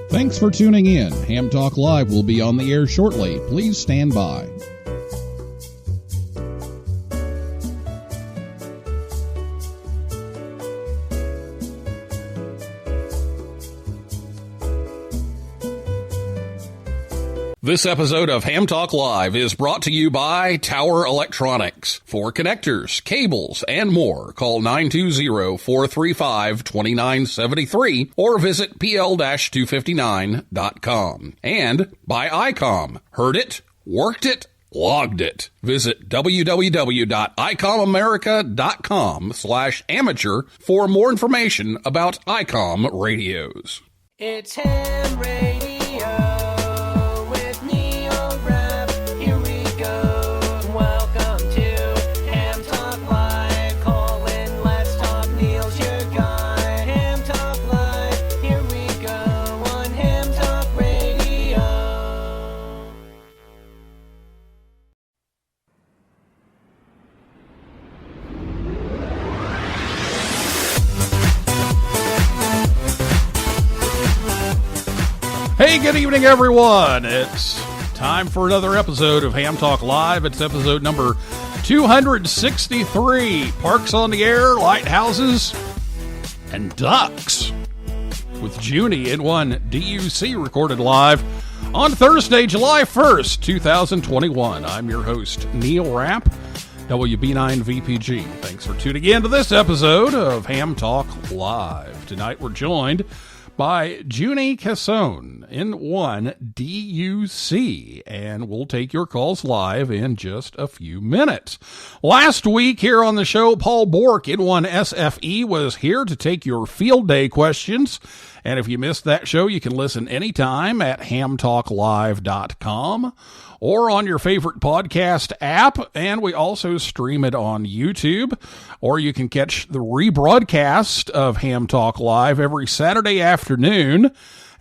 Thanks for tuning in. Ham Talk Live will be on the air shortly. Please stand by. This episode of Ham Talk Live is brought to you by Tower Electronics. For connectors, cables, and more, call 920-435-2973 or visit pl-259.com. And by ICOM. Heard it, worked it, logged it. Visit www.icomamerica.com/amateur for more information about ICOM radios. It's Ham Radio. Hey, good evening, everyone. It's time for another episode of Ham Talk Live. It's episode number 263. Parks on the Air, Lighthouses, and Ducks with Junie N1DUC recorded live on Thursday, July 1st, 2021. I'm your host, Neil Rapp, WB9VPG. Thanks for tuning in to this episode of Ham Talk Live. Tonight we're joined by Junie Cassone, N1DUC, and we'll take your calls live in just a few minutes. Last week here on the show, Paul Bork, N1SFE, was here to take your field day questions, and if you missed that show, you can listen anytime at hamtalklive.com or on your favorite podcast app, and we also stream it on YouTube, or you can catch the rebroadcast of Ham Talk Live every Saturday afternoon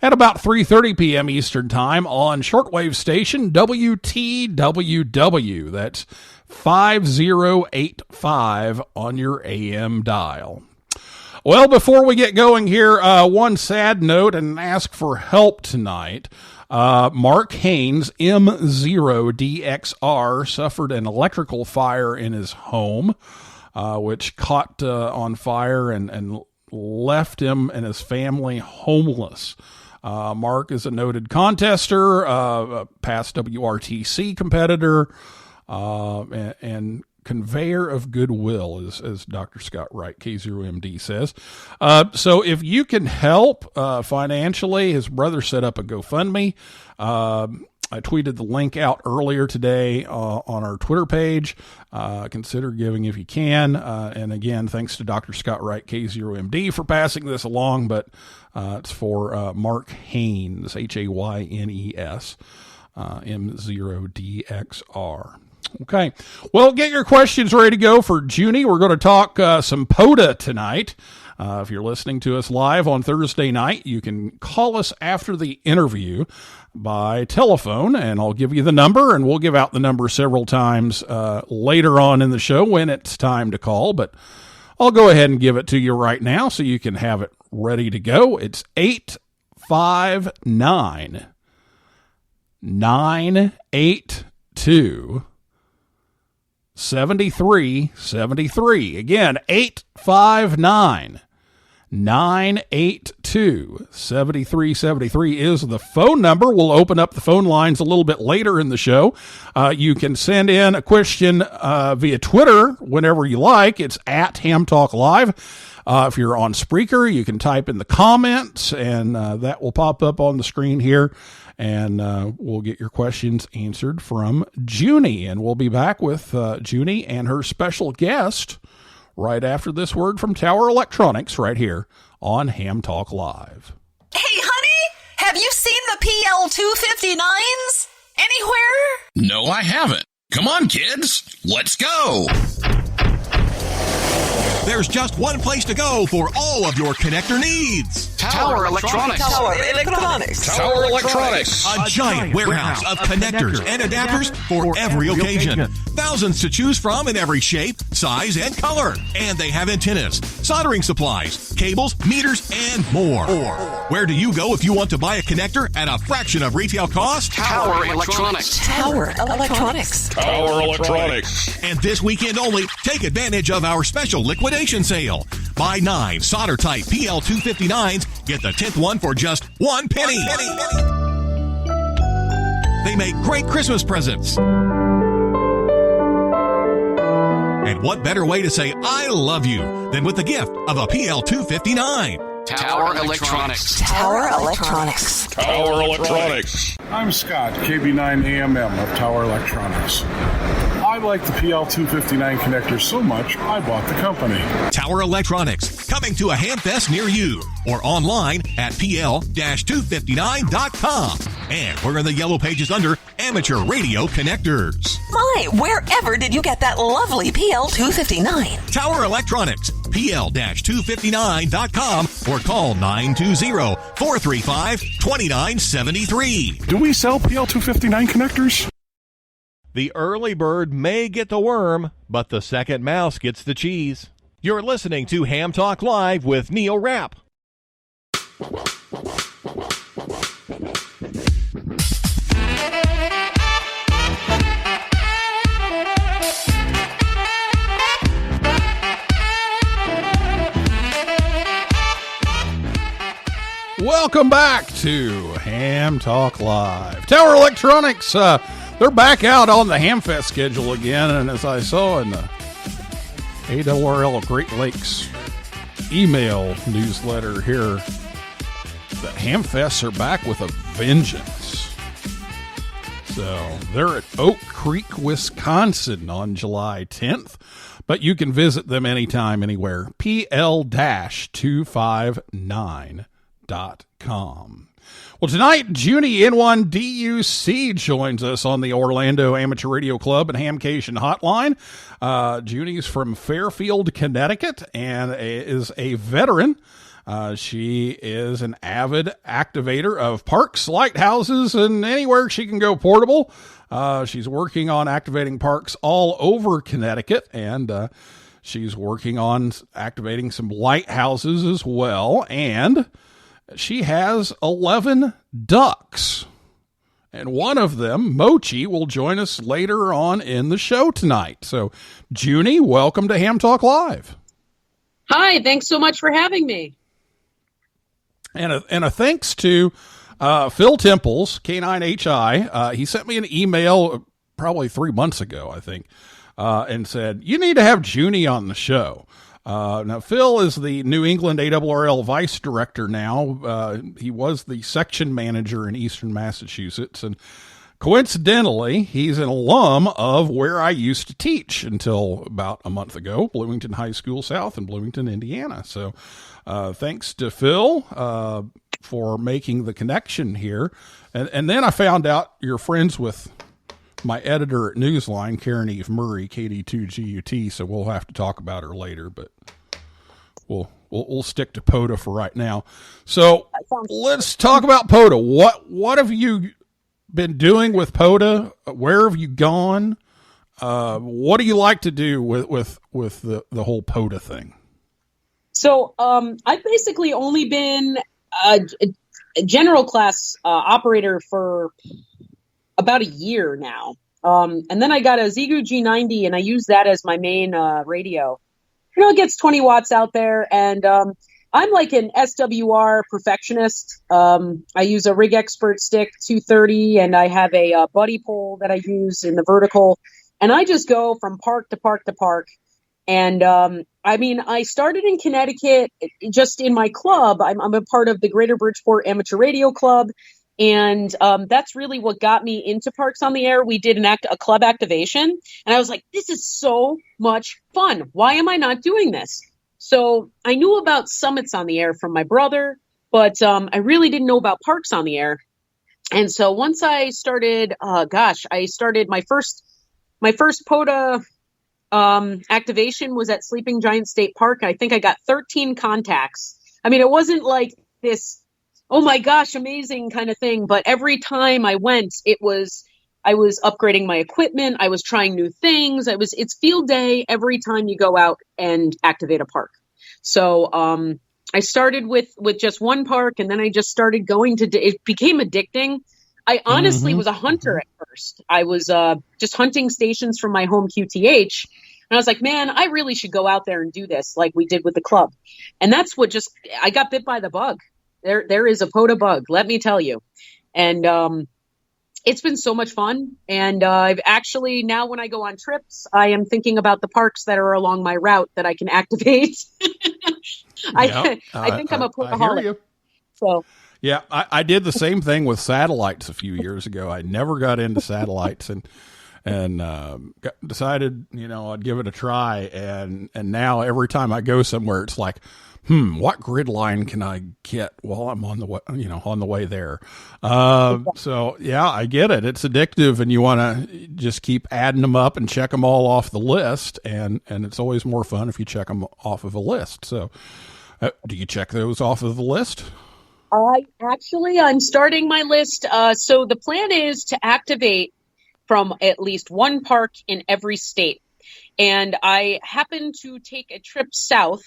at about 3:30 p.m. Eastern Time on shortwave station WTWW. That's 5085 on your AM dial. Well, before we get going here, one sad note and ask for help tonight. Mark Haynes, M0DXR, suffered an electrical fire in his home, which caught on fire and left him and his family homeless. Mark is a noted contester, a past WRTC competitor, and conveyor of goodwill, as Dr. Scott Wright, K0MD, says. So if you can help financially, his brother set up a GoFundMe. I tweeted the link out earlier today on our Twitter page. Consider giving if you can. And again, thanks to Dr. Scott Wright, K0MD, for passing this along, but it's for Mark Haynes, Haynes, M0DXR. Okay. Well, get your questions ready to go for Junie. We're going to talk some POTA tonight. If you're listening to us live on Thursday night, you can call us after the interview by telephone, and I'll give you the number, and we'll give out the number several times later on in the show when it's time to call, but I'll go ahead and give it to you right now so you can have it ready to go. It's 859 982 7373. Again, 859 982 7373 is the phone number. We'll open up the phone lines a little bit later in the show. You can send in a question via Twitter whenever you like. It's at Ham Talk Live. If you're on Spreaker, you can type in the comments, and that will pop up on the screen here. And we'll get your questions answered from Junie. And we'll be back with Junie and her special guest right after this word from Tower Electronics right here on Ham Talk Live. Hey, honey, have you seen the PL-259s anywhere? No, I haven't. Come on, kids. Let's go. There's just one place to go for all of your connector needs. Tower Electronics. Tower Electronics. Tower Electronics. A giant warehouse of connectors and adapters for every occasion. Thousands to choose from in every shape, size, and color. And they have antennas, soldering supplies, cables, meters, and more. Where do you go if you want to buy a connector at a fraction of retail cost? Tower Electronics. Tower Electronics. Tower Electronics. And this weekend only, take advantage of our special liquidation sale. Buy 9 solder type PL259s, get the 10th one for just 1 penny. They make great Christmas presents. And what better way to say I love you than with the gift of a PL259? Tower Electronics. Tower Electronics. Tower Electronics. I'm Scott, KB9AMM of Tower Electronics. I like the PL259 connector so much, I bought the company. Tower Electronics, coming to a Hamfest near you or online at pl-259.com. And we're in the yellow pages under Amateur Radio Connectors. My, wherever did you get that lovely PL259? Tower Electronics, pl-259.com or call 920-435-2973. Do we sell PL259 connectors? The early bird may get the worm, but the second mouse gets the cheese. You're listening to Ham Talk Live with Neil Rapp. Welcome back to Ham Talk Live. Tower Electronics, they're back out on the Hamfest schedule again, and as I saw in the ARRL Great Lakes email newsletter here, the Hamfests are back with a vengeance. So they're at Oak Creek, Wisconsin on July 10th, but you can visit them anytime, anywhere. PL-259.com. Well, tonight, Junie N1DUC joins us on the Orlando Amateur Radio Club and Hamcation Hotline. Junie's from Fairfield, Connecticut, and is a veteran. She is an avid activator of parks, lighthouses, and anywhere she can go portable. She's working on activating parks all over Connecticut, and she's working on activating some lighthouses as well, and she has 11 ducks, and one of them, Mochi, will join us later on in the show tonight. So, Junie, welcome to Ham Talk Live. Hi, thanks so much for having me. And a thanks to Phil Temples, K9HI. He sent me an email probably 3 months ago, I think, and said, you need to have Junie on the show. Now, Phil is the New England ARRL Vice Director now. He was the section manager in Eastern Massachusetts, and coincidentally, he's an alum of where I used to teach until about a month ago, Bloomington High School South in Bloomington, Indiana. So thanks to Phil for making the connection here. And then I found out you're friends with my editor at Newsline, Karen Eve Murray, KD2GUT, so we'll have to talk about her later, but we'll stick to POTA for right now. So let's talk about POTA. What have you been doing with POTA? Where have you gone? What do you like to do with the whole POTA thing? So I've basically only been a general class operator for about a year now. And then I got a Xiegu G90 and I use that as my main radio. You know, it gets 20 watts out there, and I'm like an SWR perfectionist. I use a Rig Expert stick 230, and I have a buddy pole that I use in the vertical, and I just go from park to park to park. And I mean, I started in Connecticut just in my club. I'm a part of the Greater Bridgeport Amateur Radio Club. And that's really what got me into Parks on the Air. We did a club activation, and I was like, this is so much fun. Why am I not doing this? So I knew about Summits on the Air from my brother, but I really didn't know about Parks on the Air. And so once I started, I started my first POTA activation was at Sleeping Giant State Park. I think I got 13 contacts. I mean, it wasn't like this, oh my gosh, amazing kind of thing. But every time I went, I was upgrading my equipment. I was trying new things. It's field day every time you go out and activate a park. So I started with just one park, and then I just started going to, it became addicting. I honestly was a hunter at first. I was just hunting stations from my home QTH. And I was like, man, I really should go out there and do this like we did with the club. And that's what I got bit by the bug. There is a POTA bug, let me tell you. And it's been so much fun. And I've actually, now when I go on trips, I am thinking about the parks that are along my route that I can activate. I think I'm a POTAholic. So. Yeah, I did the same thing with satellites a few years ago. I never got into satellites and decided, I'd give it a try. And now every time I go somewhere, it's like, what grid line can I get while I'm on the way, on the way there? So yeah, I get it. It's addictive, and you want to just keep adding them up and check them all off the list. And it's always more fun if you check them off of a list. So do you check those off of the list? I'm starting my list. So the plan is to activate from at least one park in every state. And I happen to take a trip south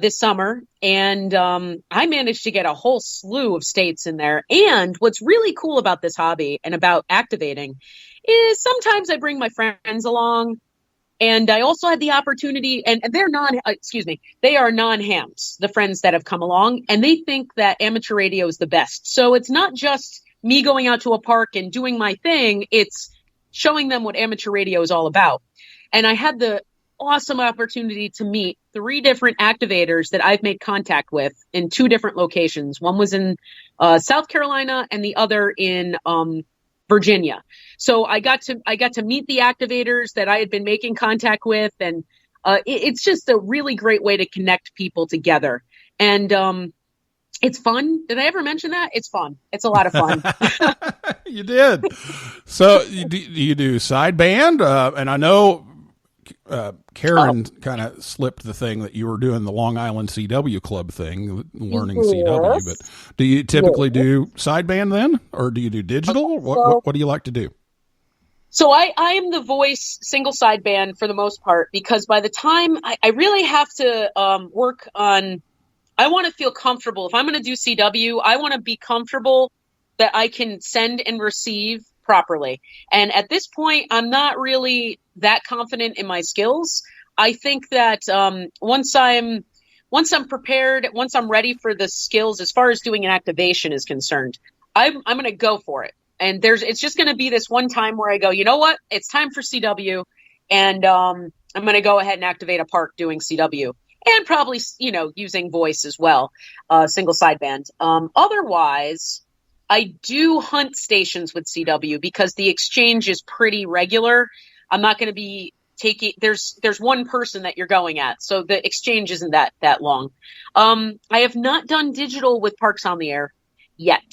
this summer, and I managed to get a whole slew of states in there. And what's really cool about this hobby and about activating is sometimes I bring my friends along. And I also had the opportunity, and they are non-hams, the friends that have come along, and they think that amateur radio is the best. So it's not just me going out to a park and doing my thing, it's showing them what amateur radio is all about. And I had the awesome opportunity to meet 3 different activators that I've made contact with in 2 different locations. One was in South Carolina and the other in Virginia. So I got to meet the activators that I had been making contact with, and it's just a really great way to connect people together. And it's fun. Did I ever mention that? It's fun. It's a lot of fun. You did. So you do sideband, and I know Karen kind of slipped the thing that you were doing the Long Island CW Club thing, learning CW. But do you typically do sideband then, or do you do digital? What do you like to do? So I am the voice single sideband for the most part, because by the time I really have to work on, I want to feel comfortable. If I'm going to do CW, I want to be comfortable that I can send and receive properly. And at this point, I'm not really that confident in my skills. I think that once I'm prepared, once I'm ready for the skills as far as doing an activation is concerned, I'm going to go for it. And it's just going to be this one time where I go, you know what? It's time for CW, and I'm going to go ahead and activate a park doing CW, and probably using voice as well, single sideband. Otherwise, I do hunt stations with CW because the exchange is pretty regular. I'm not going to be taking, there's one person that you're going at, so the exchange isn't that long. I have not done digital with Parks on the Air yet.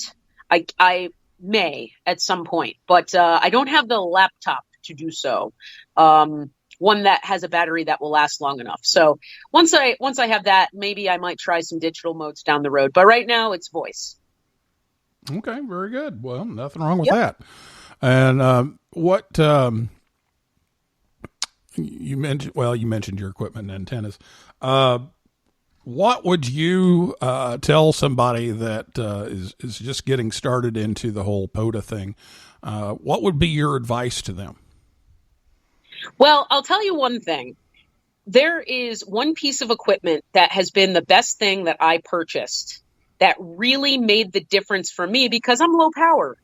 I may at some point, but I don't have the laptop to do so. One that has a battery that will last long enough. So once I have that, maybe I might try some digital modes down the road. But right now it's voice. Okay, very good. Well, nothing wrong with that. And what you mentioned? Well, you mentioned your equipment and antennas. What would you tell somebody that is just getting started into the whole POTA thing? What would be your advice to them? Well, I'll tell you one thing. There is one piece of equipment that has been the best thing that I purchased that really made the difference for me, because I'm low power,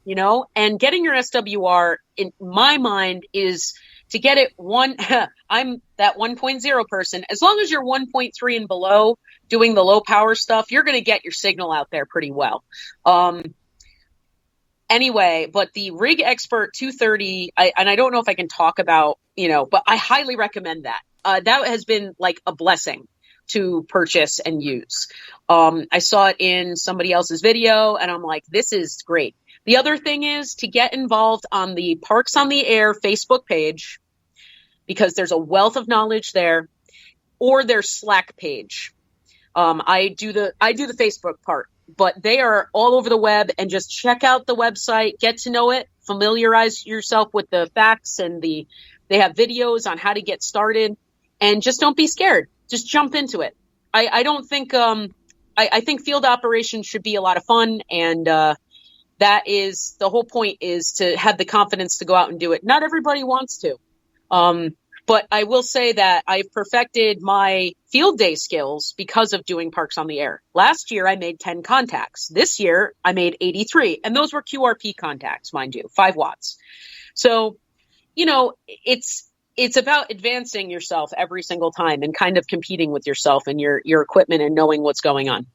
and getting your SWR in my mind is to get it I'm that 1.0 person. As long as you're 1.3 and below doing the low power stuff, you're going to get your signal out there pretty well. Anyway, but the Rig Expert 230, and I don't know if I can talk about, but I highly recommend that. That has been like a blessing to purchase and use. I saw it in somebody else's video, and I'm like, this is great. The other thing is to get involved on the Parks on the Air Facebook page, because there's a wealth of knowledge there, or their Slack page. I do the Facebook part, but they are all over the web, and just check out the website, get to know it, familiarize yourself with the facts, and they have videos on how to get started, and just don't be scared. Just jump into it. I don't think, I think field operations should be a lot of fun. And that is the whole point, is to have the confidence to go out and do it. Not everybody wants to. But I will say that I've perfected my field day skills because of doing Parks on the Air. Last year, I made 10 contacts. This year, I made 83. And those were QRP contacts, mind you, 5 watts. So, you know, it's about advancing yourself every single time and kind of competing with yourself and your equipment and knowing what's going on.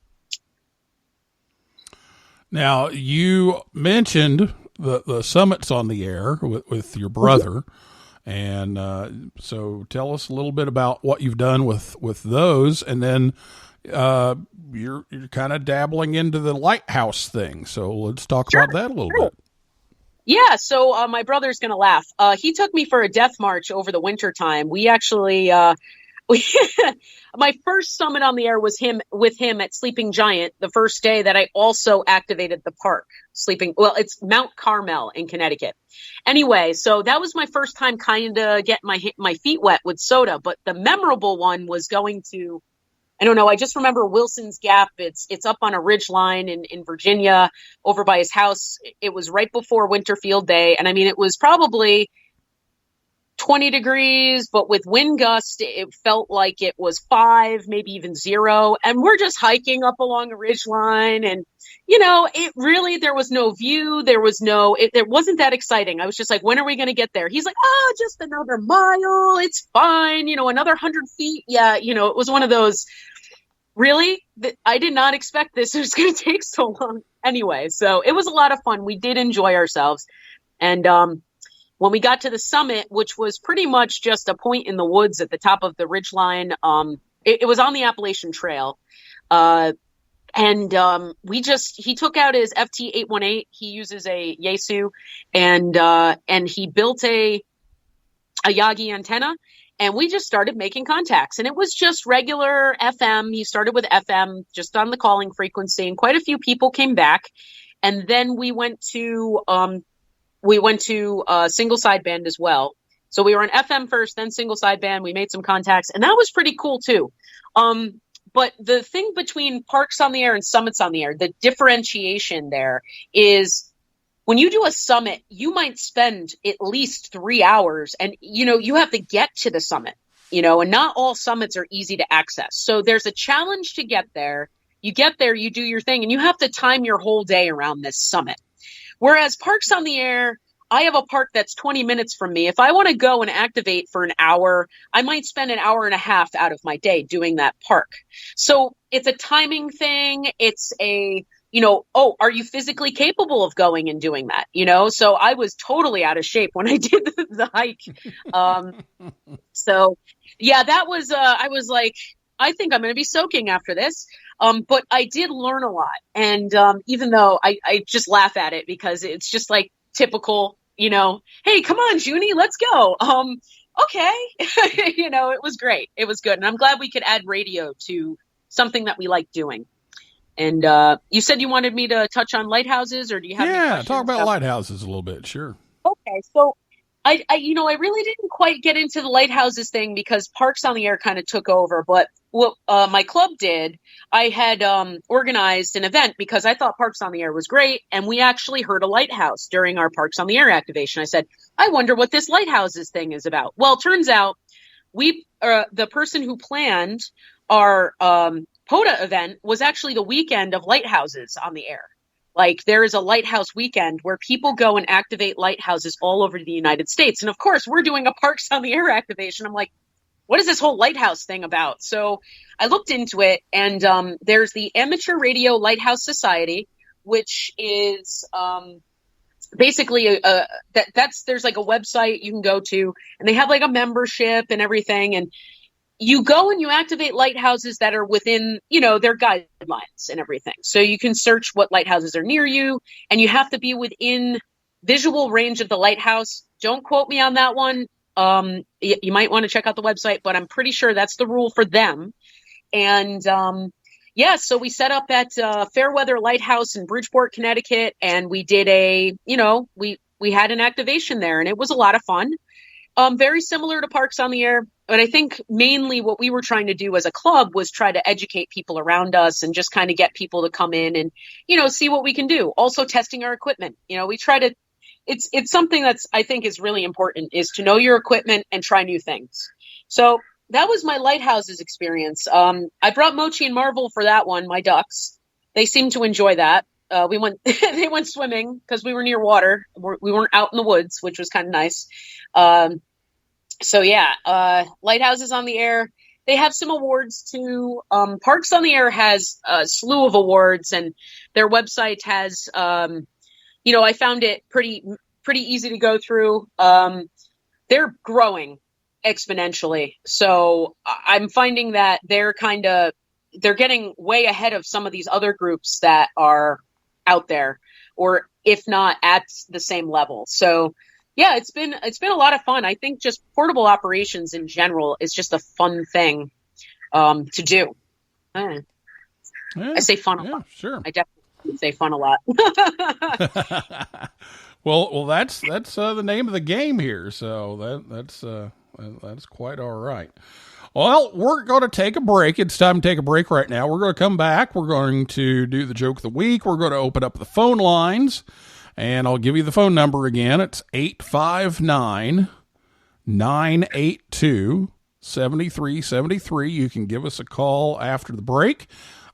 Now, you mentioned the summits on the air with your brother. And so tell us a little bit about what you've done with those. And then you're kind of dabbling into the lighthouse thing. So let's talk about that a little bit. Yeah, so my brother's going to laugh. He took me for a death march over the winter time. We actually, my first summit on the air was with him at Sleeping Giant, the first day that I also activated the park. It's Mount Carmel in Connecticut. Anyway, so that was my first time kind of getting my feet wet with soda. But the memorable one was going to, I don't know, I just remember Wilson's Gap. It's up on a ridge line in Virginia over by his house. It was right before Winter Field Day. And I mean, it was probably 20 degrees, but with wind gust, it felt like it was 5, maybe even 0. And we're just hiking up along a ridge line. And, you know, there was no view. It wasn't that exciting. I was just like, when are we going to get there? He's like, oh, just another mile. It's fine. You know, another 100 feet. Yeah. You know, it was one of those, really? I did not expect this. It was going to take so long. Anyway, so it was a lot of fun. We did enjoy ourselves. And, when we got to the summit, which was pretty much just a point in the woods at the top of the ridgeline, it was on the Appalachian Trail. He took out his FT818. He uses a Yaesu, and he built a Yagi antenna, and we just started making contacts. And it was just regular FM. He started with FM, just on the calling frequency, and quite a few people came back. And then we went to single sideband as well. So we were on FM first, then single sideband. We made some contacts, and that was pretty cool too. But the thing between Parks on the Air and Summits on the Air, the differentiation there is when you do a summit, you might spend at least 3 hours, and, you know, you have to get to the summit, you know, and not all summits are easy to access. So there's a challenge to get there. You get there, you do your thing, and you have to time your whole day around this summit. Whereas Parks on the Air, I have a park that's 20 minutes from me. If I want to go and activate for an hour, I might spend an hour and a half out of my day doing that park. So it's a timing thing. It's a, you know, oh, are you physically capable of going and doing that? You know, so I was totally out of shape when I did the hike. So yeah, that was, I was like, I think I'm going to be soaking after this. But I did learn a lot. And even though I just laugh at it because it's just like typical, you know, hey, come on, Junie, let's go. Okay. You know, it was great. It was good. And I'm glad we could add radio to something that we like doing. And you said you wanted me to touch on lighthouses, or do you have any questions? Talk about lighthouses a little bit. Sure. Okay. So I really didn't quite get into the lighthouses thing because Parks on the Air kind of took over. But what my club did, I had organized an event because I thought Parks on the Air was great. And we actually heard a lighthouse during our Parks on the Air activation. I said, I wonder what this lighthouses thing is about. Well, it turns out the person who planned our POTA event was actually the weekend of lighthouses on the air. Like, there is a lighthouse weekend where people go and activate lighthouses all over the United States. And of course, we're doing a Parks on the Air activation. I'm like, what is this whole lighthouse thing about? So I looked into it, and there's the Amateur Radio Lighthouse Society, which is basically there's like a website you can go to, and they have like a membership and everything. And you go and you activate lighthouses that are within, you know, their guidelines and everything. So you can search what lighthouses are near you, and you have to be within visual range of the lighthouse. Don't quote me on that one. You might want to check out the website, but I'm pretty sure that's the rule for them. And so we set up at Fairweather Lighthouse in Bridgeport, Connecticut, and we did we had an activation there, and it was a lot of fun. Very similar to Parks on the Air, but I think mainly what we were trying to do as a club was try to educate people around us and just kind of get people to come in and, see what we can do. Also testing our equipment. We try to, it's something that's, I think is really important, is to know your equipment and try new things. So that was my Lighthouses experience. I brought Mochi and Marvel for that one, my ducks. They seemed to enjoy that. They went swimming because we were near water. We weren't out in the woods, which was kind of nice. Lighthouses on the Air. They have some awards too. Parks on the Air has a slew of awards, and their website has, I found it pretty easy to go through. They're growing exponentially. So I'm finding that they're getting way ahead of some of these other groups that are out there, or if not at the same level. So yeah, it's been a lot of fun. I think just portable operations in general is just a fun thing to do. I say fun a lot. Sure. I definitely say fun a lot. Well, that's the name of the game here. So that's quite all right. Well, we're going to take a break. It's time to take a break right now. We're going to come back. We're going to do the joke of the week. We're going to open up the phone lines, and I'll give you the phone number again. It's 859-982-7373. You can give us a call after the break.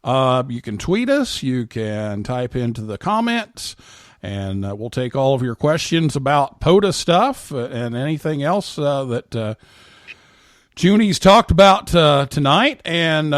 You can tweet us. You can type into the comments, and we'll take all of your questions about POTA stuff and anything else that Junie's talked about tonight, and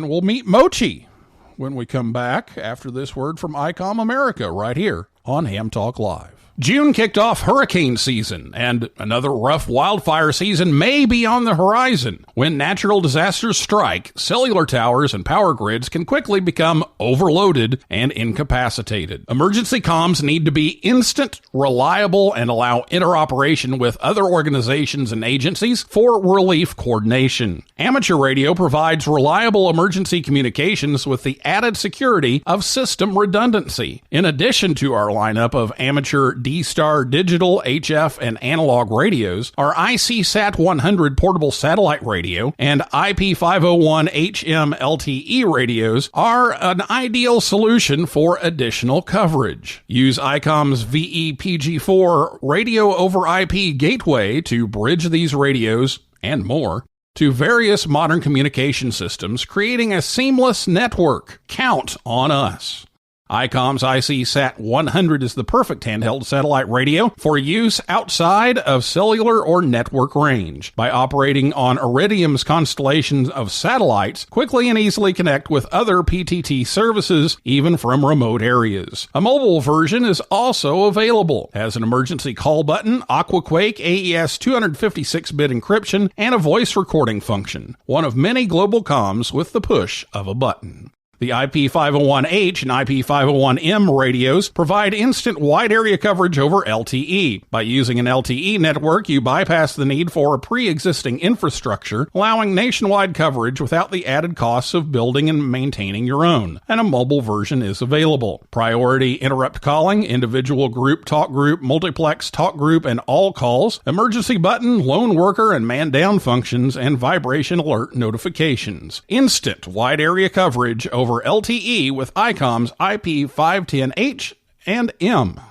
we'll meet Mochi when we come back after this word from ICOM America right here on Ham Talk Live. June kicked off hurricane season, and another rough wildfire season may be on the horizon. When natural disasters strike, cellular towers and power grids can quickly become overloaded and incapacitated. Emergency comms need to be instant, reliable, and allow interoperation with other organizations and agencies for relief coordination. Amateur radio provides reliable emergency communications with the added security of system redundancy. In addition to our lineup of amateur D-Star digital, HF, and analog radios, our IC-SAT 100 portable satellite radio and IP501 HM LTE radios are an ideal solution for additional coverage. Use ICOM's VEPG4 radio over IP gateway to bridge these radios and more to various modern communication systems, creating a seamless network. Count on us. ICOM's IC-SAT 100 is the perfect handheld satellite radio for use outside of cellular or network range. By operating on Iridium's constellation of satellites, quickly and easily connect with other PTT services, even from remote areas. A mobile version is also available. Has an emergency call button, Aquaquake AES 256-bit encryption, and a voice recording function. One of many global comms with the push of a button. The IP501H and IP501M radios provide instant wide area coverage over LTE. By using an LTE network, you bypass the need for a pre-existing infrastructure, allowing nationwide coverage without the added costs of building and maintaining your own. And a mobile version is available. Priority interrupt calling, individual group, talk group, multiplex talk group, and all calls, emergency button, lone worker, and man down functions, and vibration alert notifications. Instant wide area coverage over LTE with ICOM's IP510H and M.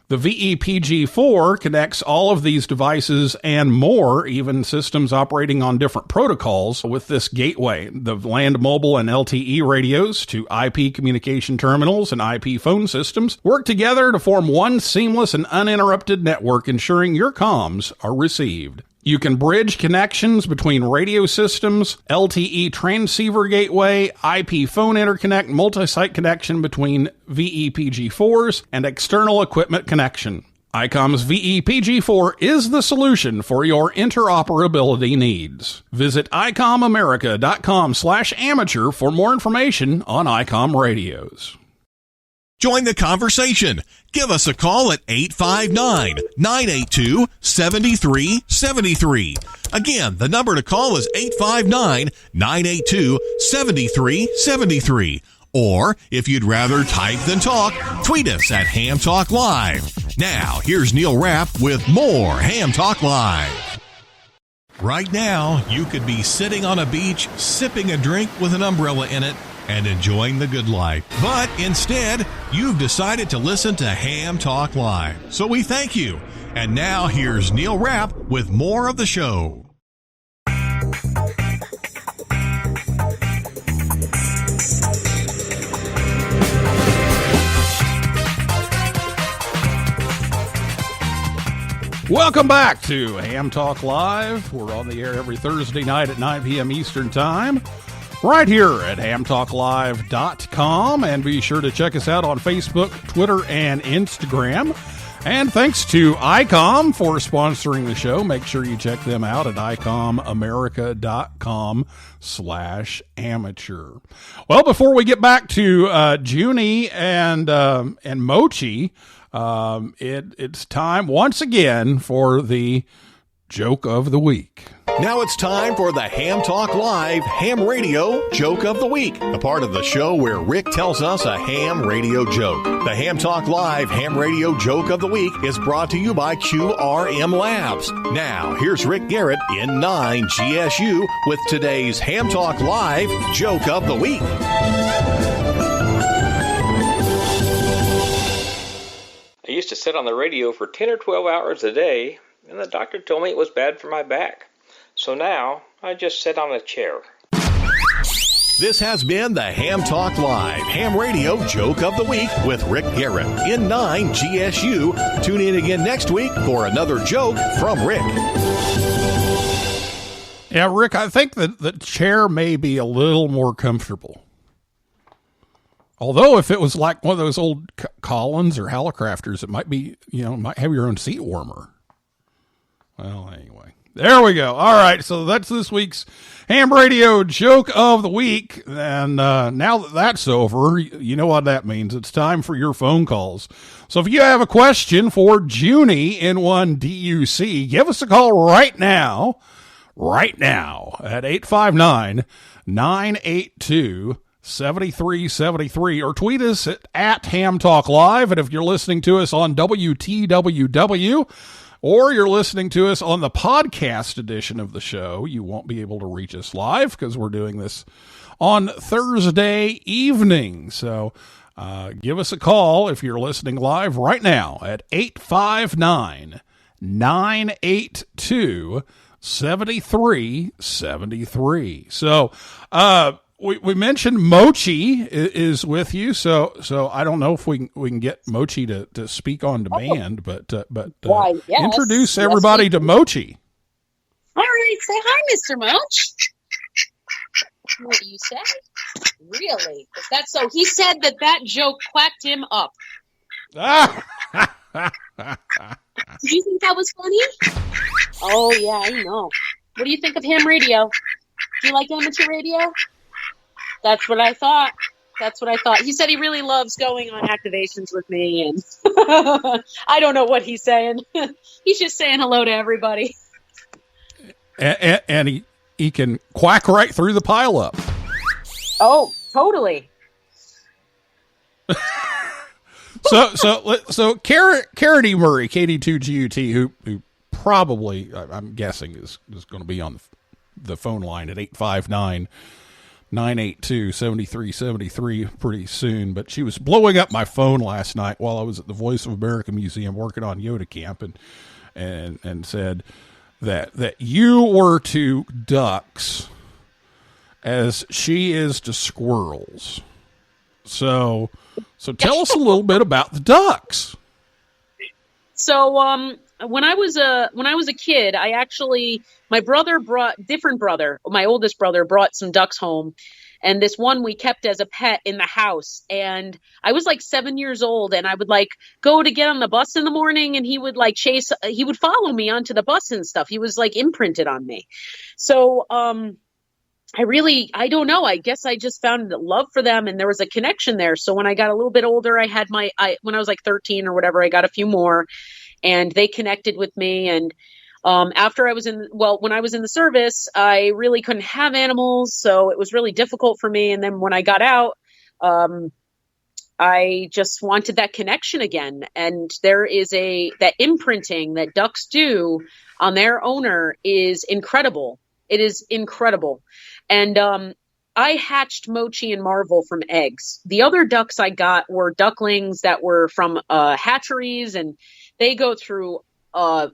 The VEPG4 connects all of these devices and more, even systems operating on different protocols, with this gateway. The land mobile and LTE radios to IP communication terminals and IP phone systems work together to form one seamless and uninterrupted network, ensuring your comms are received. You can bridge connections between radio systems, LTE transceiver gateway, IP phone interconnect, multi-site connection between VEPG4s, and external equipment connection. ICOM's VEPG4 is the solution for your interoperability needs. Visit ICOMAmerica.com/amateur for more information on ICOM radios. Join the conversation. Give us a call at 859-982-7373. Again, the number to call is 859-982-7373. Or, if you'd rather type than talk, tweet us at Ham Talk Live. Now, here's Neil Rapp with more Ham Talk Live. Right now, you could be sitting on a beach, sipping a drink with an umbrella in it, and enjoying the good life. But instead, you've decided to listen to Ham Talk Live. So we thank you. And now here's Neil Rapp with more of the show. Welcome back to Ham Talk Live. We're on the air every Thursday night at 9 p.m. Eastern Time, right here at hamtalklive.com. And be sure to check us out on Facebook, Twitter, and Instagram. And thanks to ICOM for sponsoring the show. Make sure you check them out at icomamerica.com/amateur. Well, before we get back to Junie and Mochi, it's time once again for the Joke of the Week. Now it's time for the Ham Talk Live Ham Radio Joke of the Week, the part of the show where Rick tells us a ham radio joke. The Ham Talk Live Ham Radio Joke of the Week is brought to you by QRM Labs. Now, here's Rick Garrett in N1DUC with today's Ham Talk Live Joke of the Week. I used to sit on the radio for 10 or 12 hours a day, and the doctor told me it was bad for my back. So now, I just sit on a chair. This has been the Ham Talk Live Ham Radio Joke of the Week with Rick Garrett in N1DUC. Tune in again next week for another joke from Rick. Yeah, Rick, I think that the chair may be a little more comfortable. Although if it was like one of those old Collins or Hallicrafters, it might be, might have your own seat warmer. Well, anyway, there we go. All right, so that's this week's Ham Radio Joke of the Week. And now that that's over, you know what that means. It's time for your phone calls. So if you have a question for Junie N1DUC, give us a call right now at 859-982-7373, or tweet us at Ham Talk Live. And if you're listening to us on WTWW, or you're listening to us on the podcast edition of the show, you won't be able to reach us live because we're doing this on Thursday evening. So give us a call if you're listening live right now at 859-982-7373. So we mentioned Mochi is with you, so I don't know if we can get Mochi to speak on demand, but Why, yes. Introduce everybody to Mochi. All right, say hi, Mr. Moch. What do you say? Really? Is that so? He said that joke quacked him up. Did you think that was funny? Oh, yeah, I know. What do you think of ham radio? Do you like amateur radio? That's what I thought. He said he really loves going on activations with me, and I don't know what he's saying. He's just saying hello to everybody. And he can quack right through the pileup. Oh, totally. So Carity Murray, KD2GUT, who probably, I'm guessing, is going to be on the phone line at 859-982-7373 pretty soon. But she was blowing up my phone last night while I was at the Voice of America Museum working on Yoda Camp, and said that you were to ducks as she is to squirrels. So tell us a little bit about the ducks. So when I was a kid, my oldest brother brought some ducks home, and this one we kept as a pet in the house. And I was like 7 years old, and I would like go to get on the bus in the morning, and he would follow me onto the bus and stuff. He was like imprinted on me. So I don't know. I guess I just found love for them, and there was a connection there. So when I got a little bit older, when I was like 13 or whatever, I got a few more, and they connected with me. And when I was in the service, I really couldn't have animals, so it was really difficult for me. And then when I got out, I just wanted that connection again. And there is that imprinting that ducks do on their owner is incredible. It is incredible. And I hatched Mochi and Marvel from eggs. The other ducks I got were ducklings that were from hatcheries, and they go through a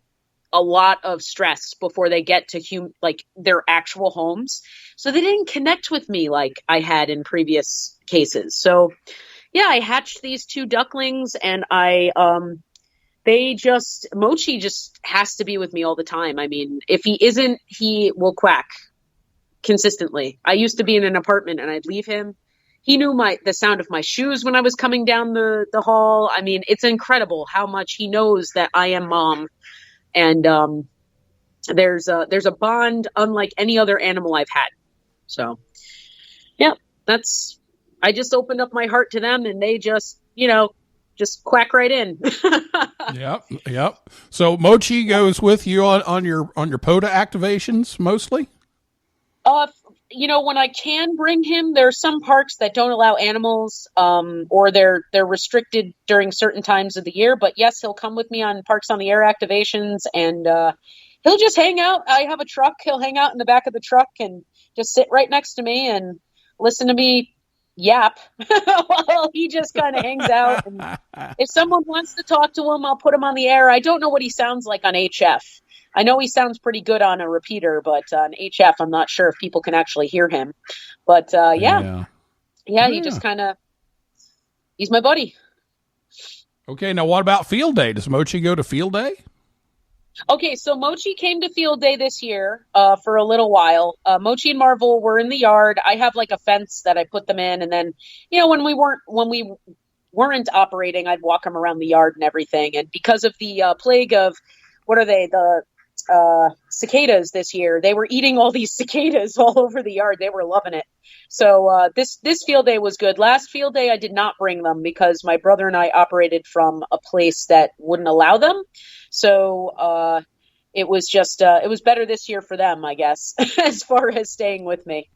lot of stress before they get to their actual homes. So they didn't connect with me like I had in previous cases. So yeah, I hatched these 2 ducklings, and Mochi just has to be with me all the time. I mean, if he isn't, he will quack consistently. I used to be in an apartment and I'd leave him. He knew the sound of my shoes when I was coming down the hall. I mean, it's incredible how much he knows that I am mom. And there's a bond unlike any other animal I've had. So yeah, I just opened up my heart to them, and they just quack right in. Yep. So Mochi goes with you on your POTA activations mostly? When I can bring him, there are some parks that don't allow animals, or they're restricted during certain times of the year. But yes, he'll come with me on Parks on the Air activations, and he'll just hang out. I have a truck. He'll hang out in the back of the truck and just sit right next to me and listen to me yap while he just kind of hangs out. And if someone wants to talk to him, I'll put him on the air. I don't know what he sounds like on HF. I know he sounds pretty good on a repeater, but on HF, I'm not sure if people can actually hear him. But yeah, he just he's my buddy. Okay, now what about field day? Does Mochi go to field day? Okay, so Mochi came to field day this year for a little while. Mochi and Marvel were in the yard. I have like a fence that I put them in, and then when we weren't operating, I'd walk them around the yard and everything. And because of the plague of the cicadas this year, they were eating all these cicadas all over the yard. They were loving it. So this field day was good. Last field day I did not bring them because my brother and I operated from a place that wouldn't allow them. So it was just it was better this year for them, I guess, as far as staying with me.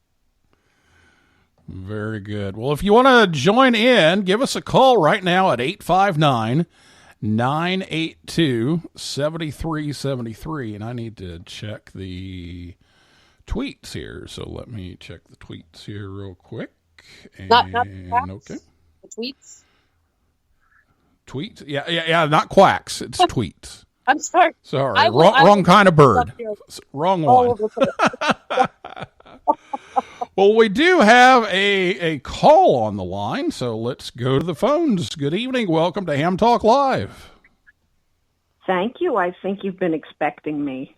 Very good. Well, if you want to join in, give us a call right now at 859-982-7373. And I need to check the tweets here. So let me check the tweets here real quick. And, not okay. The tweets? Tweets? Yeah, not quacks. It's tweets. I'm sorry. Sorry. Wrong kind of bird. Wrong one. Well, we do have a call on the line, so let's go to the phones. Good evening. Welcome to Ham Talk Live. Thank you. I think you've been expecting me.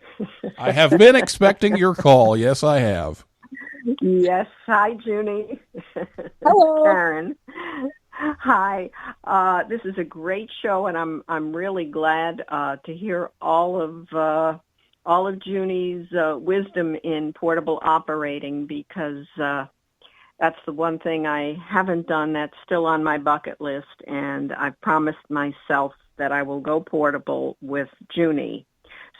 I have been expecting your call. Yes, I have. Yes. Hi, Junie. Hello. Karen. Hi. This is a great show, and I'm really glad to hear all of Junie's wisdom in portable operating, because that's the one thing I haven't done that's still on my bucket list, and I've promised myself that I will go portable with Junie.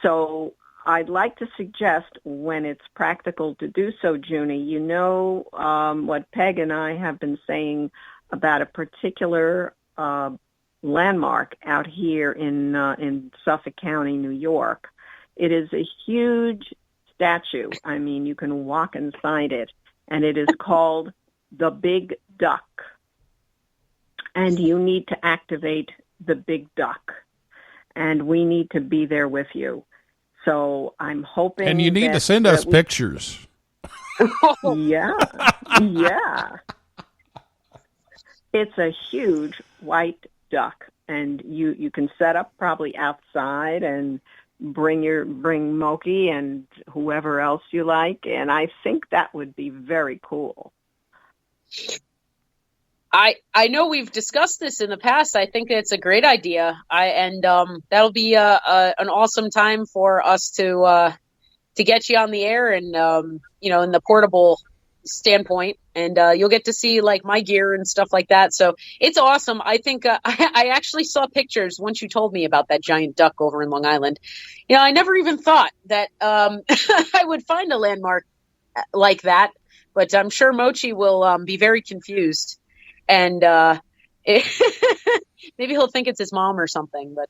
So I'd like to suggest, when it's practical to do so, Junie, what Peg and I have been saying about a particular landmark out here in Suffolk County, New York. It is a huge statue. I mean, you can walk inside it, and it is called the Big Duck. And you need to activate the Big Duck, and we need to be there with you. So I'm hoping. And you need to send us pictures. Yeah. It's a huge white duck, and you can set up probably outside and bring Moki and whoever else you like, and I think that would be very cool. I know we've discussed this in the past. I think it's a great idea. That'll be an awesome time for us to get you on the air and in the portable standpoint, and you'll get to see like my gear and stuff like that. So it's awesome. I think I actually saw pictures once you told me about that giant duck over in Long Island. I never even thought that I would find a landmark like that, but I'm sure Mochi will be very confused. And Maybe he'll think it's his mom or something. But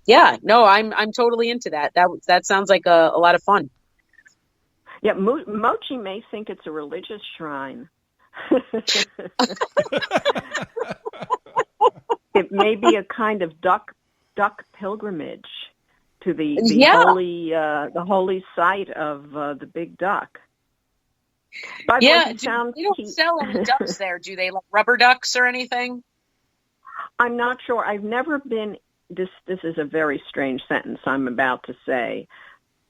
yeah, no, I'm totally into that. That sounds like a lot of fun. Yeah, Mochi may think it's a religious shrine. It may be a kind of duck pilgrimage to the holy site of the big duck. By the way, you don't sell any ducks there, do they? Like rubber ducks or anything? I'm not sure. I've never been. This is a very strange sentence I'm about to say.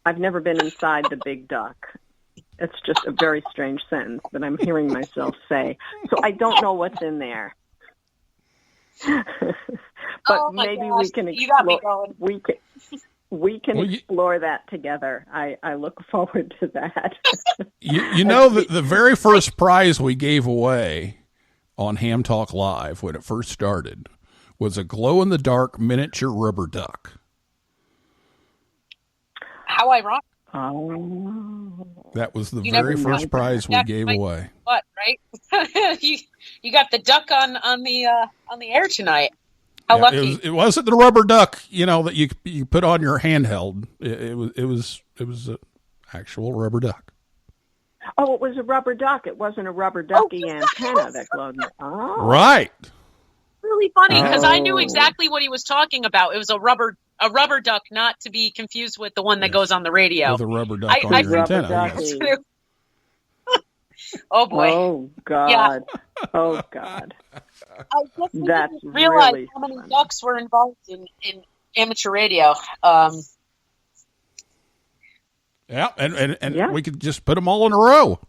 I've never been inside the big duck. It's just a very strange sentence that I'm hearing myself say. So I don't know what's in there. But maybe we can explore. We can explore that together. I look forward to that. You know, the very first prize we gave away on Ham Talk Live when it first started was a glow-in-the-dark miniature rubber duck. How ironic. Oh. That was the very first prize we gave away. What, right? you got the duck on the air tonight. How lucky! It wasn't the rubber duck, that you put on your handheld. It was an actual rubber duck. Oh, it was a rubber duck. It wasn't a rubber ducky antenna that glowed. Oh, right. Really funny because I knew exactly what he was talking about. It was a rubber duck, not to be confused with the one that goes on the radio. With a rubber duck on your antenna. Yes. Oh boy! Oh God! Yeah. Oh God! I That's didn't realize really how many funny. ducks were involved in amateur radio. Yeah, and we could just put them all in a row.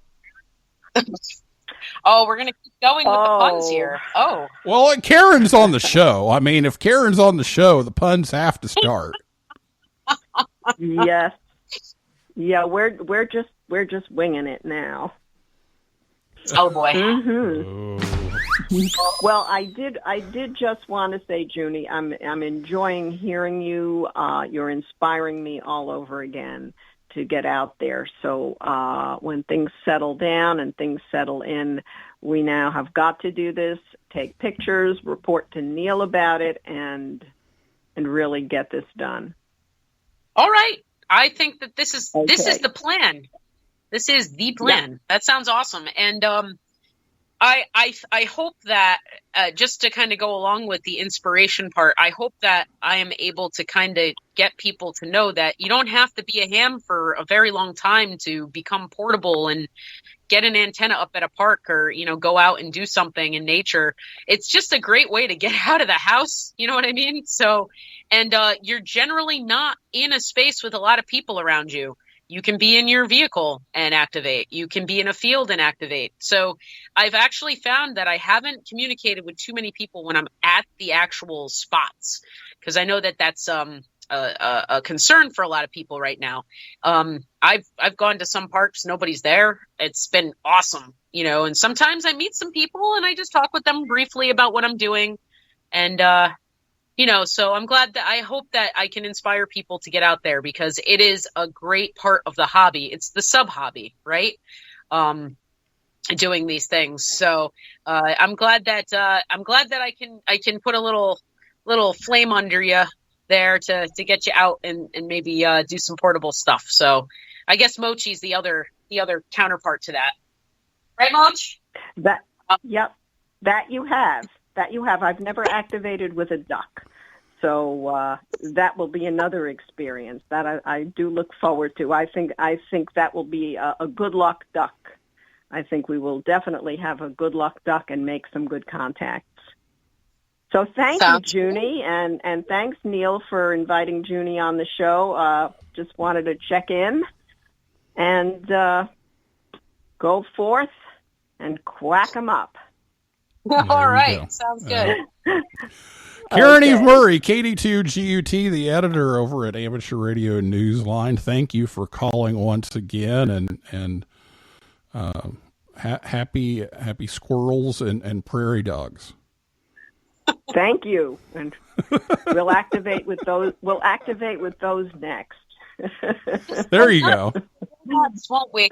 Oh, we're going to keep going with the puns here. Oh. Well, Karen's on the show. I mean, if Karen's on the show, the puns have to start. Yes. Yeah, we're just winging it now. Oh boy. Mm-hmm. Well, I did just want to say, Junie, I'm enjoying hearing you. You're inspiring me all over again to get out there. So when things settle down and things settle in, we now have got to do this, take pictures, report to Neil about it, and really get this done. All right. I think that this is the plan. This is the plan. Yeah. That sounds awesome. And I hope that just to kind of go along with the inspiration part, I hope that I am able to kind of get people to know that you don't have to be a ham for a very long time to become portable and get an antenna up at a park or, go out and do something in nature. It's just a great way to get out of the house. You know what I mean? So, and you're generally not in a space with a lot of people around you. You can be in your vehicle and activate. You can be in a field and activate. So I've actually found that I haven't communicated with too many people when I'm at the actual spots, because I know that that's a concern for a lot of people right now. I've gone to some parks, nobody's there. It's been awesome, and sometimes I meet some people and I just talk with them briefly about what I'm doing. And, so I'm glad that I hope that I can inspire people to get out there because it is a great part of the hobby. It's the sub hobby, right? Doing these things. So, I'm glad that I can put a little flame under you there to get you out and maybe do some portable stuff. So I guess Mochi's the other counterpart to that. Right, Moch? Yep. That you have. I've never activated with a duck. So that will be another experience that I do look forward to. I think that will be a good luck duck. I think we will definitely have a good luck duck and make some good contacts. So thank you, Junie, and thanks, Neil, for inviting Junie on the show. Just wanted to check in and go forth and quack them up. All right. Sounds good. Karen Eve Murray, KD2GUT, the editor over at Amateur Radio Newsline. Thank you for calling once again, and happy squirrels and prairie dogs. Thank you, and we'll activate with those. We'll activate with those next. There you go. Won't we?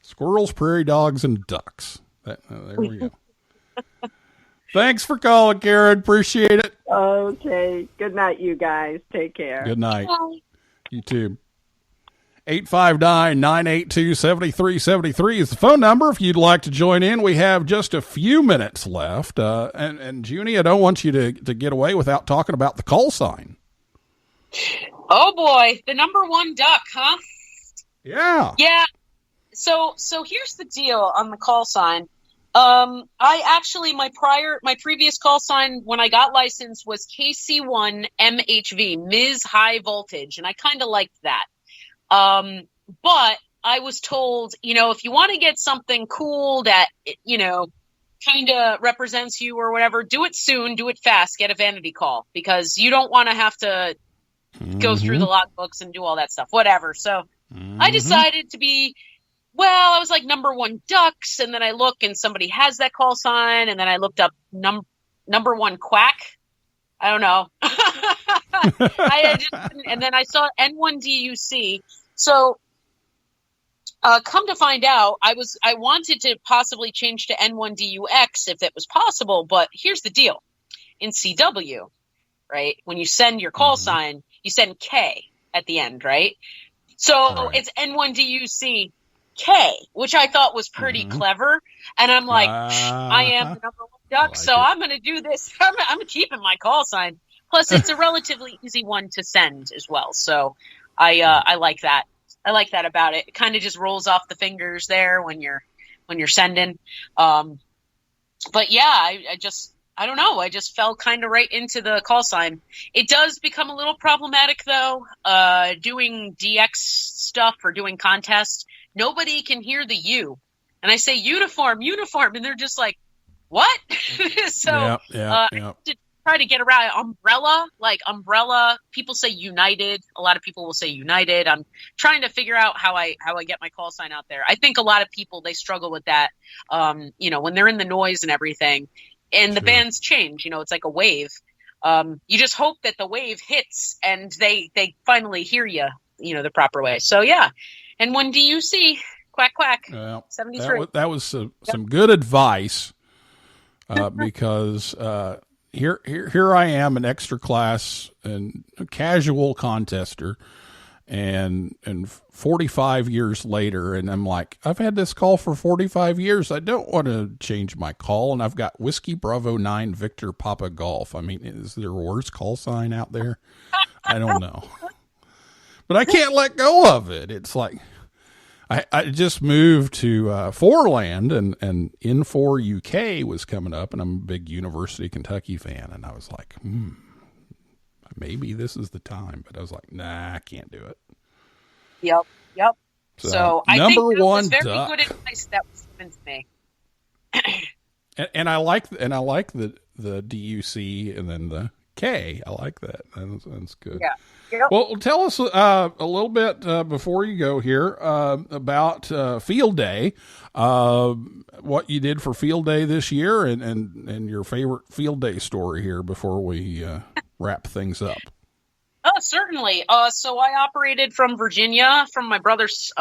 Squirrels, prairie dogs, and ducks. There we go. Thanks for calling, Karen. Appreciate it. Okay. Good night, you guys. Take care. Good night. Bye. You too. 859-982-7373 is the phone number if you'd like to join in. We have just a few minutes left. And Junie, I don't want you to get away without talking about the call sign. Oh boy, the #1 duck, huh? Yeah. Yeah. So here's the deal on the call sign. My previous call sign when I got licensed was KC1 MHV, Ms. High Voltage, and I kind of liked that. But I was told, if you want to get something cool that, kind of represents you or whatever, do it soon, do it fast, get a vanity call, because you don't want to have to go through the logbooks and do all that stuff, whatever. So I decided to be, I was like #1DUCs, and then I look and somebody has that call sign, and then I looked up #1 quack. I don't know. And then I saw N1DUC. So come to find out, I wanted to possibly change to N1DUX if it was possible, but here's the deal. In CW, right, when you send your call sign, you send K at the end, right? So it's N1DUC K, which I thought was pretty clever. And I'm like, I am the #1 duck, so I'm going to do this. I'm keeping my call sign. Plus, it's a relatively easy one to send as well. So I like that. I like that about it. It kind of just rolls off the fingers there when you're sending. But yeah, I don't know. I just fell kind of right into the call sign. It does become a little problematic though, doing DX stuff or doing contests. Nobody can hear the U. And I say uniform, and they're just like, what? So I did try to get around umbrella. People say United. A lot of people will say United. I'm trying to figure out how I get my call sign out there. I think a lot of people, they struggle with that, when they're in the noise and everything. And the bands change, it's like a wave. You just hope that the wave hits and they finally hear you, the proper way. So yeah. And N1DUC, quack, quack, 73. That was some good advice, because here I am, an extra class and a casual contester, and 45 years later, and I'm like, I've had this call for 45 years. I don't want to change my call, and I've got Whiskey Bravo 9 Victor Papa Golf. I mean, is there a worse call sign out there? I don't know. But I can't let go of it. It's like I just moved to Foreland, and N4 UK was coming up, and I'm a big University of Kentucky fan, and I was like, maybe this is the time. But I was like, nah, I can't do it. Yep. So I think it was very duck. good advice that was given to me. and I like the DUC and then the K. I like that. That's good. Yeah. Yep. Well, tell us a little bit before you go here about Field Day, what you did for Field Day this year, and your favorite Field Day story here before we wrap things up. Oh, certainly. So I operated from Virginia, from my brother's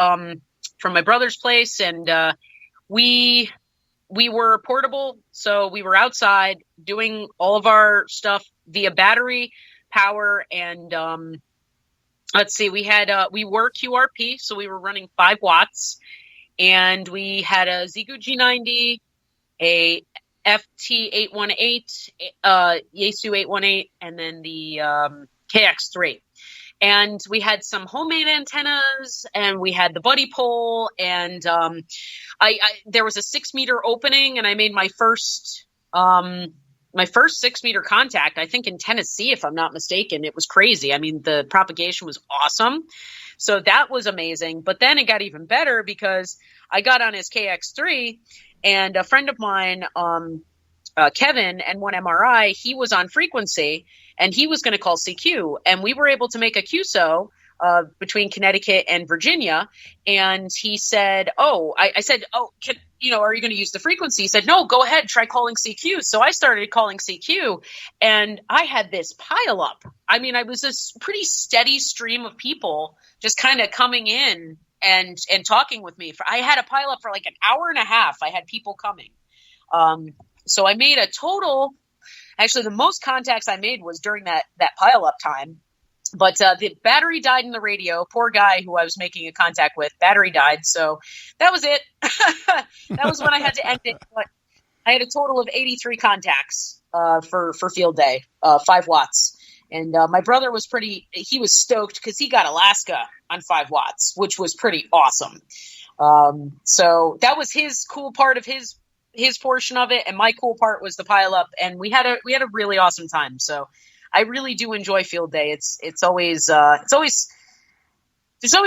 place, and we were portable, so we were outside doing all of our stuff via battery power, and let's see, we were QRP, so we were running 5 watts, and we had a Zigu G90, a FT818, Yaesu 818, and then the KX3. And we had some homemade antennas, and we had the buddy pole, and there was a 6-meter opening, and I made my first 6-meter contact, I think in Tennessee, if I'm not mistaken. It was crazy. I mean, the propagation was awesome. So that was amazing. But then it got even better because I got on his KX3, and a friend of mine, Kevin, N1MRI, he was on frequency, and he was going to call CQ, and we were able to make a QSO between Connecticut and Virginia. And he said, I said, are you going to use the frequency? He said, no, go ahead, try calling CQ. So I started calling CQ, and I had this pile up. I mean, I was this pretty steady stream of people just kind of coming in and talking with me. I had a pile up for like an hour and a half. I had people coming. So I made a total, actually the most contacts I made was during that pile-up time. But the battery died in the radio. Poor guy who I was making a contact with, battery died. So that was it. That was when I had to end it. But I had a total of 83 contacts for field day, 5 watts. And my brother was he was stoked because he got Alaska on 5 watts, which was pretty awesome. So that was his cool part of his portion of it. And my cool part was the pile up. And we had a really awesome time. So I really do enjoy field day. It's always there's always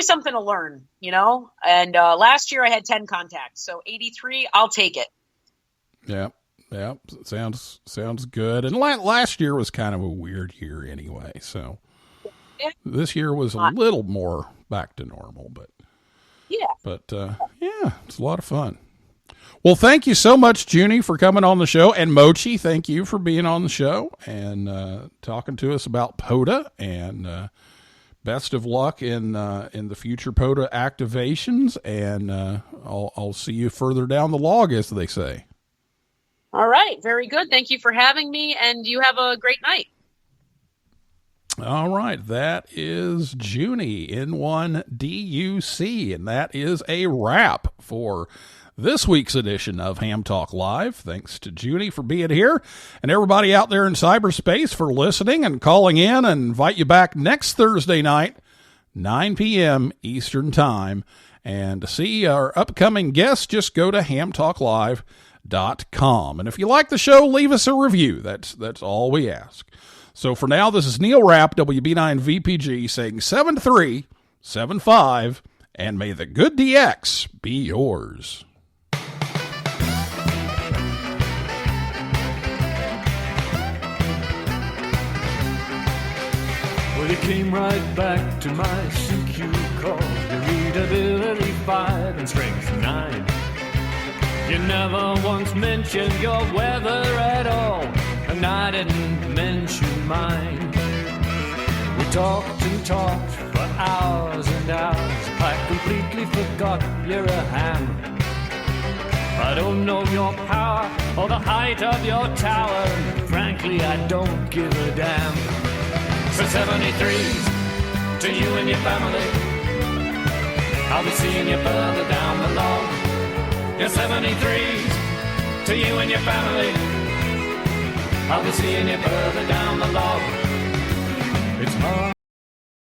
something to learn, you know? And last year I had 10 contacts. So 83, I'll take it. Yeah. Yeah, sounds good. And last year was kind of a weird year anyway, so this year was a little more back to normal, but yeah, it's a lot of fun. Well, thank you so much, Junie, for coming on the show, and Mochi, thank you for being on the show and talking to us about POTA, and best of luck in the future POTA activations, and I'll see you further down the log, as they say. All right. Very good. Thank you for having me, and you have a great night. All right. That is Junie, N1DUC, and that is a wrap for this week's edition of Ham Talk Live. Thanks to Junie for being here, and everybody out there in cyberspace for listening and calling in, and invite you back next Thursday night, 9 p.m. Eastern Time. And to see our upcoming guests, just go to hamtalklive.com. And if you like the show, leave us a review. That's all we ask. So for now, this is Neil Rapp, WB9VPG, saying 7375, and may the good DX be yours. Well, you came right back to my CQ call. Your readability 5 and strength 9. You never once mentioned your weather at all, and I didn't mention mine. We talked and talked for hours and hours. I completely forgot you're a ham. I don't know your power or the height of your tower, and frankly, I don't give a damn. So 73s to you and your family. I'll be seeing you further down the log. Your 73s to you and your family. I'll be seeing you further down the log. It's hard.